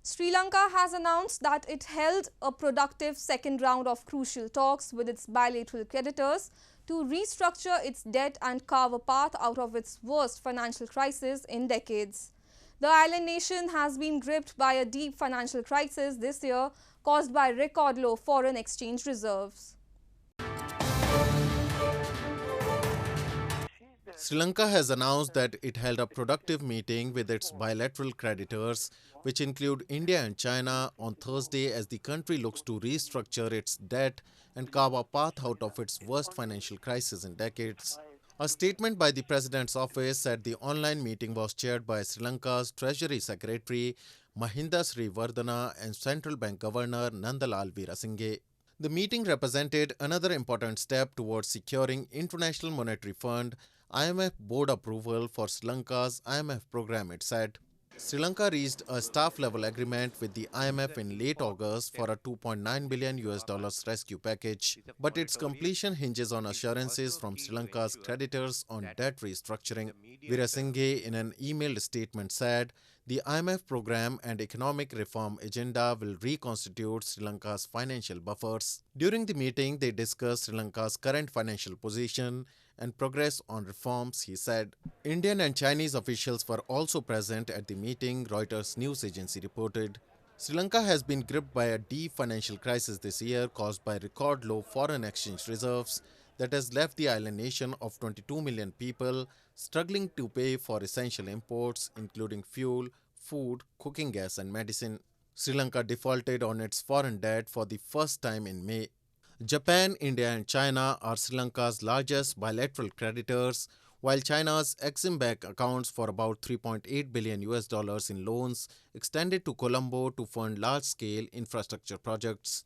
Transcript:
Sri Lanka has announced that it held a productive second round of crucial talks with its bilateral creditors to restructure its debt and carve a path out of its worst financial crisis in decades. The island nation has been gripped by a deep financial crisis this year caused by record low foreign exchange reserves. Sri Lanka has announced that it held a productive meeting with its bilateral creditors, which include India and China, on Thursday as the country looks to restructure its debt and carve a path out of its worst financial crisis in decades. A statement by the President's office said the online meeting was chaired by Sri Lanka's Treasury Secretary Mahinda Srivardhana and Central Bank Governor Nandalal Veerasinghe. The meeting represented another important step towards securing International Monetary Fund IMF board approval for Sri Lanka's IMF program, it said. Sri Lanka reached a staff-level agreement with the IMF in late August for a 2.9 billion US dollars rescue package, but its completion hinges on assurances from Sri Lanka's creditors on debt restructuring. Veerasinghe, in an emailed statement, said the IMF program and economic reform agenda will reconstitute Sri Lanka's financial buffers. During the meeting, they discussed Sri Lanka's current financial position and progress on reforms, he said. Indian and Chinese officials were also present at the meeting, Reuters news agency reported. Sri Lanka has been gripped by a deep financial crisis this year caused by record low foreign exchange reserves that has left the island nation of 22 million people struggling to pay for essential imports including fuel, food, cooking gas and medicine. Sri Lanka defaulted on its foreign debt for the first time in May. Japan, India and China are Sri Lanka's largest bilateral creditors, while China's Exim Bank accounts for about 3.8 billion US dollars in loans extended to Colombo to fund large-scale infrastructure projects.